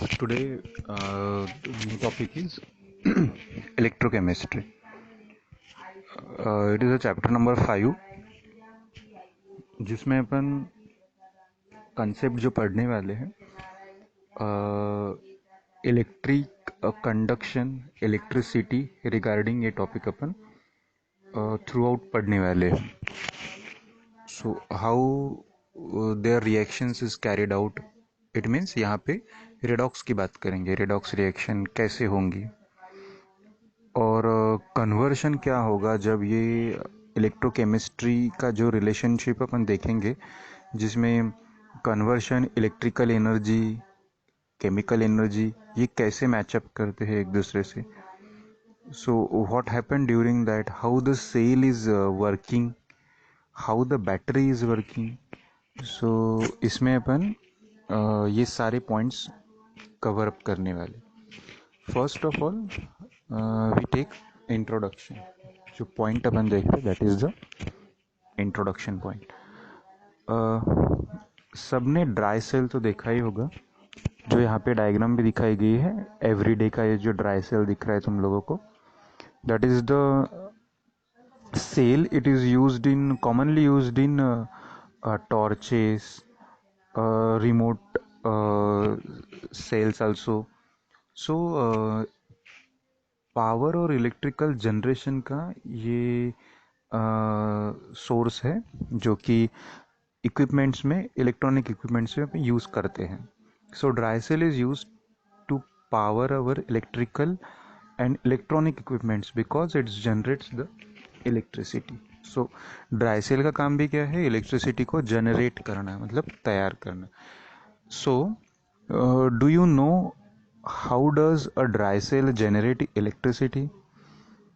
Today, the new topic is electrochemistry. It is a chapter number 5, जिसमें अपन concept जो पढ़ने वाले हैं इलेक्ट्रिक कंडक्शन इलेक्ट्रिसिटी रिगार्डिंग ये टॉपिक अपन थ्रू आउट पढ़ने वाले हैं. So how there reactions is carried out. It means यहाँ पे रेडॉक्स की बात करेंगे. रेडॉक्स रिएक्शन कैसे होंगी और कन्वर्शन क्या होगा जब ये इलेक्ट्रोकेमिस्ट्री का जो रिलेशनशिप अपन देखेंगे, जिसमें conversion, electrical energy, chemical energy, ये कैसे मैचअप करते हैं एक दूसरे से. So what happen during that, how the cell is working, how the battery is working. So इसमें अपन ये सारे पॉइंट्स कवर अप करने वाले. First of all we take introduction. जो पॉइंट अपन देख रहे हैं that is the introduction point. सबने ड्राई सेल तो देखा ही होगा, जो यहाँ पे डायग्राम भी दिखाई गई है. एवरीडे का ये जो ड्राई सेल दिख रहा है तुम लोगों को, that is the cell. It is used in, commonly used in torches, remote cells also. So power और इलेक्ट्रिकल जनरेशन का ये सोर्स है, जो कि इक्विपमेंट्स में, इलेक्ट्रॉनिक इक्विपमेंट्स में यूज़ करते हैं. So dry cell is use to power our electrical and electronic equipments because it's generates the electricity. So dry cell का काम भी क्या है, इलेक्ट्रिसिटी को जनरेट करना, मतलब तैयार करना. So do you know how does a dry sale generate electricity.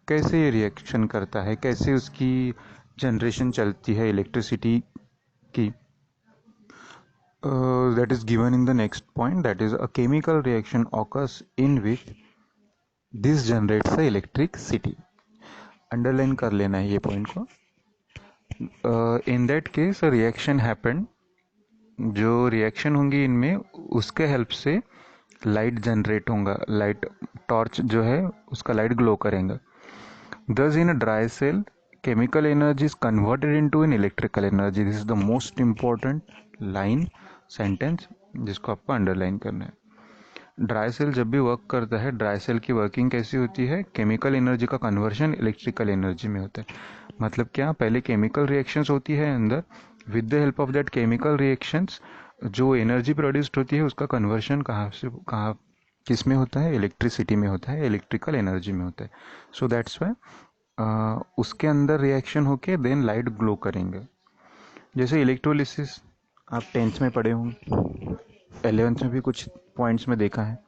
कैसे ये रिएक्शन करता है, कैसे उसकी जनरेशन चलती है इलेक्ट्रिसिटी की. That is given in the next point, that is a chemical reaction occurs in which this generates the electricity. Underline कर लेना है ये पॉइंट को. In that case reaction happened. जो रिएक्शन होंगी इनमें, उसके हेल्प से लाइट जनरेट होगा. लाइट, टॉर्च जो है उसका लाइट ग्लो करेगा. Thus in a dry cell chemical energy is converted into an electrical energy. This is the most important line, sentence, जिसको आपको अंडरलाइन करना है. ड्राई सेल जब भी वर्क करता है, ड्राई सेल की वर्किंग कैसी होती है, केमिकल एनर्जी का कन्वर्शन इलेक्ट्रिकल एनर्जी में होता है. मतलब क्या, पहले केमिकल रिएक्शंस होती है अंदर, with the help of that chemical reactions जो एनर्जी प्रोड्यूस्ड होती है उसका कन्वर्शन कहाँ किस में होता है, इलेक्ट्रिसिटी में होता है, इलेक्ट्रिकल एनर्जी में होता है. सो दैट्स वाई उसके अंदर रिएक्शन होके देन लाइट ग्लो करेंगे. जैसे इलेक्ट्रोलिसिस आप 10th में पढ़े होंगे, 11th में भी कुछ पॉइंट्स में देखा है.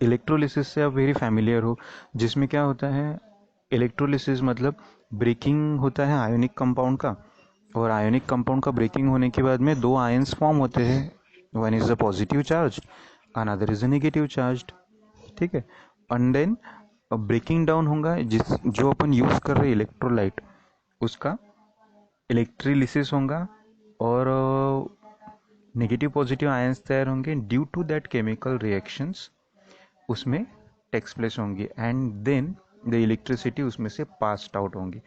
इलेक्ट्रोलिसिस से आप वेरी फैमिलियर हो, जिसमें क्या होता है, इलेक्ट्रोलिसिस मतलब ब्रेकिंग होता है आयोनिक कंपाउंड का, और आयोनिक कंपाउंड का ब्रेकिंग होने के बाद में दो आयंस फॉर्म होते हैं. One is the positive charge, another is the negative charge. ठीक है. एंड देन ब्रेकिंग डाउन होगा, जो अपन यूज कर रहे हैं इलेक्ट्रोलाइट, उसका इलेक्ट्रोलिसिस होगा और नेगेटिव पॉजिटिव आयंस तैयार होंगे. Due to that chemical reactions उसमें टेक्स प्लेस होंगी एंड देन द इलेक्ट्रिसिटी उसमें से पास्ड आउट होंगी.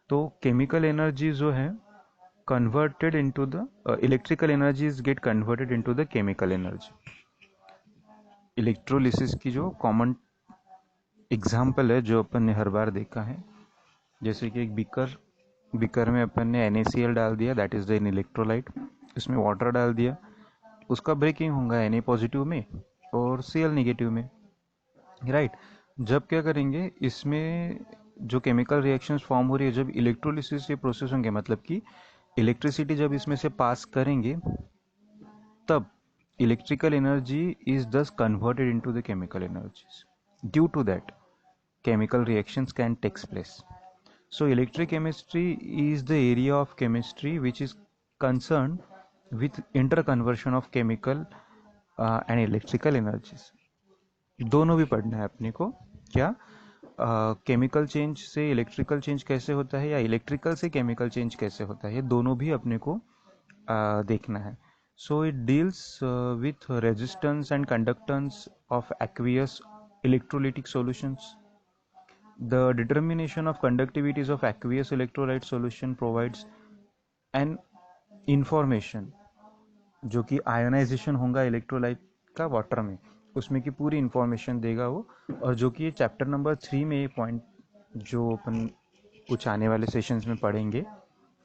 तो केमिकल एनर्जी जो है converted into the electrical energies get converted into the chemical energy. Electrolysis की जो कॉमन एग्जाम्पल है, जो अपन ने हर बार देखा है, जैसे कि एक बीकर में अपन ने NaCl डाल दिया, that is the an electrolyte. इसमें वाटर डाल दिया, उसका ब्रेकिंग होगा Na पॉजिटिव में और Cl नेगेटिव में, राइट. जब क्या करेंगे, इसमें जो केमिकल रिएक्शंस फॉर्म हो रही है, जब इलेक्ट्रोलिसिस से प्रोसेस होंगे, मतलब कि इलेक्ट्रिसिटी जब इसमें से पास करेंगे, तब electrical energy is thus converted into the chemical energies. Due to that chemical reactions can takes place. So electrochemistry is the area of chemistry which is concerned with interconversion of chemical and electrical energies. दोनों भी पढ़ना है अपने को. क्या chemical change से electrical change कैसे होता है, या इलेक्ट्रिकल से केमिकल चेंज कैसे होता है, ये दोनों भी अपने को देखना है. So it deals with resistance and conductance of aqueous electrolytic solutions. The determination of conductivities of aqueous electrolyte solution provides an information जो कि आयोनाइजेशन होगा इलेक्ट्रोलाइट का वाटर में, उसमें की पूरी इंफॉर्मेशन देगा वो। और जो कि चैप्टर नंबर 3 में ये पॉइंट जो अपन कुछ आने वाले सेशंस में पढ़ेंगे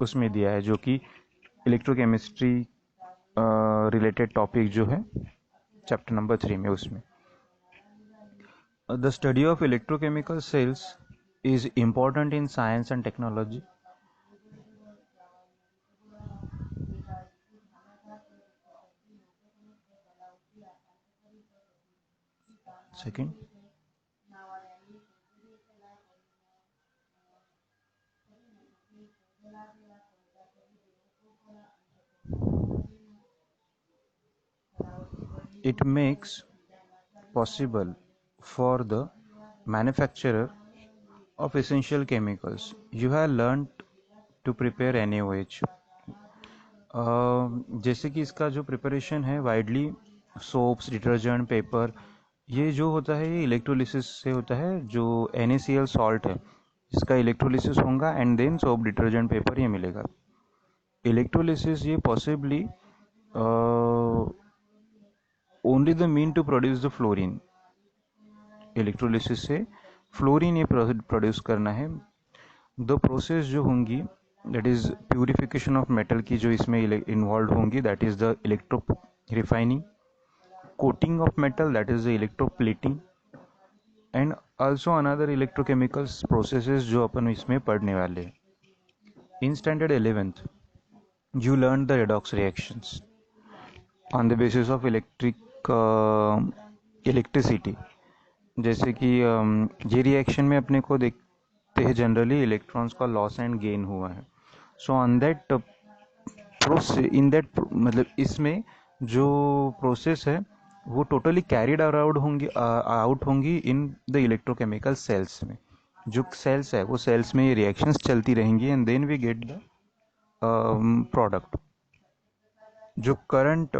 उसमें दिया है, जो कि इलेक्ट्रोकेमिस्ट्री रिलेटेड टॉपिक जो है चैप्टर नंबर 3 में, उसमें the study of electrochemical cells is important in science and technology. Second, it makes possible for the manufacturer of essential chemicals. You have learned to prepare NaOH. जैसे कि इसका जो preparation है widely soaps, detergent, paper, ये जो होता है ये इलेक्ट्रोलिसिस से होता है. जो NaCl सॉल्ट है इसका इलेक्ट्रोलिसिस होगा and then soap, detergent, paper ये मिलेगा. इलेक्ट्रोलिसिस ये possibly only the mean to produce the fluorine. Electrolysis से फ्लोरीन ये प्रोड्यूस करना है. द प्रोसेस जो होंगी that is purification of metal की जो इसमें इन्वॉल्व होंगी, that is the electro refining, coating of metal that is the electroplating, and also another electrochemicals processes जो अपन इसमें पढ़ने वाले हैं. In standard 11th you learned the redox reactions on the basis of electricity. जैसे कि ये रिएक्शन में अपने को देखते हैं जनरली इलेक्ट्रॉन्स का लॉस एंड गेन हुआ है. So on that in that मतलब इसमें जो प्रोसेस है वो टोटली कैरिड आउट होंगी इन द इलेक्ट्रोकेमिकल सेल्स में. जो सेल्स है वो सेल्स में ये रिएक्शंस चलती रहेंगी and then we get the product. जो करंट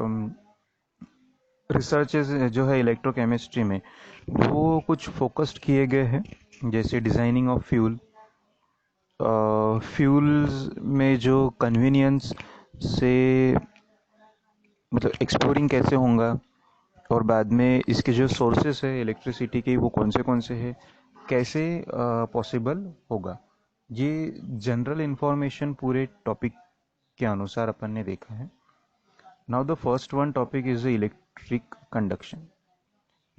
रिसर्चेस जो है इलेक्ट्रोकेमिस्ट्री में वो कुछ फोकस्ड किए गए हैं, जैसे डिज़ाइनिंग ऑफ फ्यूल्स में जो कन्वीनियंस से मतलब एक्सप्लोरिंग कैसे होगा, और बाद में इसके जो सोर्सेस है इलेक्ट्रिसिटी के वो कौन से है, कैसे पॉसिबल होगा. ये जनरल इंफॉर्मेशन पूरे टॉपिक के अनुसार अपन ने देखा है. Now the first one topic is the electric conduction.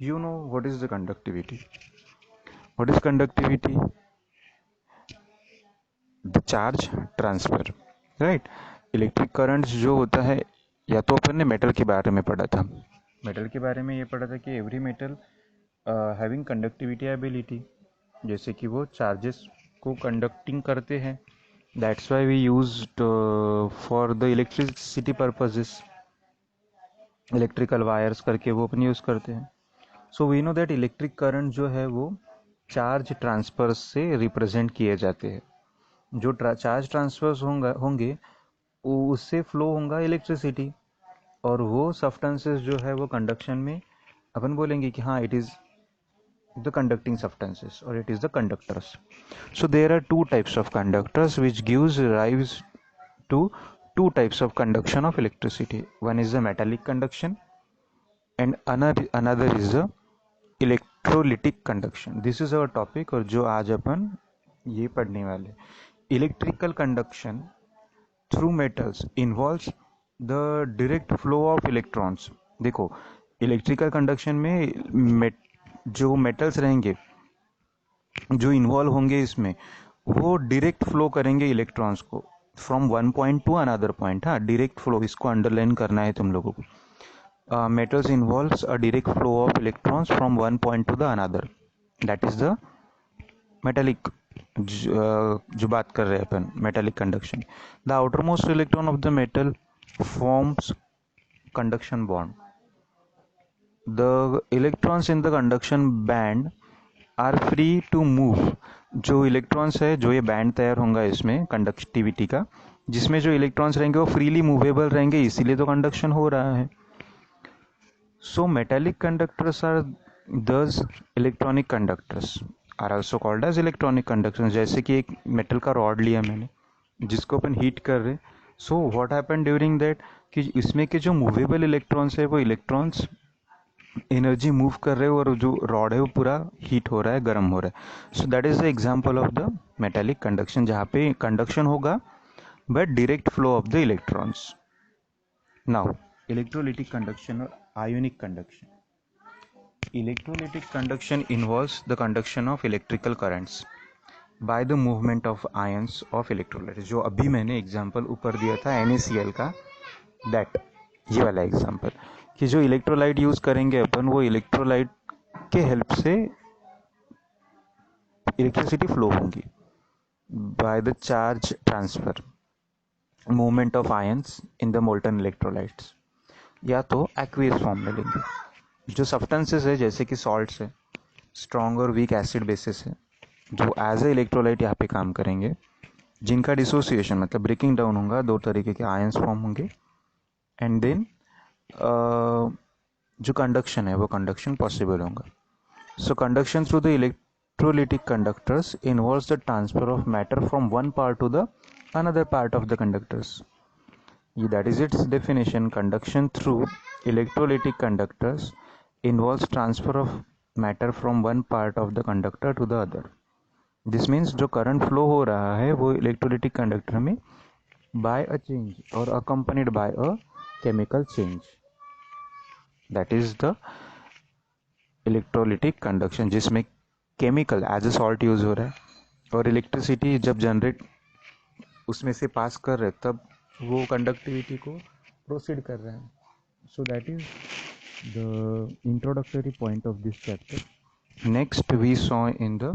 You know what is the conductivity? What is conductivity? The charge transfer, right? Electric currents जो होता है, या तो अपन ने मेटल के बारे में पढ़ा था. मेटल के बारे में ये पढ़ा था कि every metal having conductivity ability, जैसे कि वो चार्जेस को कंडक्टिंग करते हैं. That's why we used for the electricity purposes, electrical wires करके वो अपन यूज़ करते हैं. So we know that electric current जो है वो चार्ज ट्रांसफर से रिप्रेजेंट किए जाते हैं. जो चार्ज ट्रांसफर्स होंगे उससे फ्लो होगा इलेक्ट्रिसिटी, और वो सब्सटेंसेस जो है वो कंडक्शन में अपन बोलेंगे कि हाँ it is the conducting substances और it is the conductors. So there are two types of conductors which gives rise to two types of conduction of electricity. One is the metallic conduction and another is the electrolytic conduction. This is our topic और जो आज अपन ये पढ़ने वाले. Electrical conduction through metals involves the direct flow of electrons. देखो electrical conduction में जो metals रहेंगे जो इन्वॉल्व होंगे इसमें, वो डायरेक्ट फ्लो करेंगे इलेक्ट्रॉन्स को from one point two another point. हाँ, डायरेक्ट फ्लो, इसको अंडरलाइन करना है तुम लोगों को. metals involves a direct flow of electrons from one point to the another. That is the metallic जो बात कर रहे हैं अपन, metallic conduction. The outermost electron of the metal forms conduction bond. The electrons in the conduction band are free to move. जो electrons है जो ये band तैयार होगा इसमें कंडक्टिविटी का, जिसमें जो इलेक्ट्रॉन्स रहेंगे वो फ्रीली मूवेबल रहेंगे, इसीलिए तो कंडक्शन हो रहा है. So metallic conductors are thus electronic conductors are also called as electronic conductors. जैसे कि एक मेटल का रॉड लिया मैंने जिसको अपन हीट कर रहे. सो व्हाट हैपन ड्यूरिंग दैट कि इसमें के जो मूवेबल इलेक्ट्रॉन्स है वो इलेक्ट्रॉन्स एनर्जी मूव कर रहे हो और जो रॉड है वो पूरा हीट हो रहा है, गर्म हो रहा है. So that is the example of the metallic conduction, जहाँ पे कंडक्शन होगा but direct flow of the electrons. Now electrolytic conduction और ionic conduction. Electrolytic conduction involves the conduction of electrical currents by the movement of ions of electrolyte. जो अभी मैंने example ऊपर दिया था NaCl का, दैट ये वाला एग्जांपल कि जो इलेक्ट्रोलाइट यूज करेंगे अपन, वो इलेक्ट्रोलाइट के हेल्प से इलेक्ट्रिसिटी फ्लो होगी by the charge transfer movement of ions in the molten electrolytes. या तो एक्वियस फॉर्म में लेंगे. जो सब्सटेंसेस है जैसे कि सॉल्ट्स है, स्ट्रॉन्ग और वीक एसिड बेसिस है, जो एज ए इलेक्ट्रोलाइट यहाँ पे काम करेंगे, जिनका डिसोसिएशन मतलब ब्रेकिंग डाउन होगा, दो तरीके के आयंस फॉर्म होंगे. एंड देन जो कंडक्शन है वो कंडक्शन पॉसिबल होगा. So conduction through the electrolytic conductors involves the transfer of matter from one part to the another part of the conductors. That is its definition. Conduction through electrolytic conductors involves transfer of matter from one part of the conductor to the other. This means जो current flow हो रहा है वो electrolytic conductor में by a change or accompanied by a chemical change. That is the electrolytic conduction, जिसमें chemical as a salt use हो रहा है और electricity जब generate उसमें से पास कर रहे तब वो कंडक्टिविटी को प्रोसीड कर रहा है. So that is the introductory point of this chapter. Next we saw in the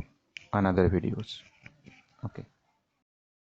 another videos. Okay.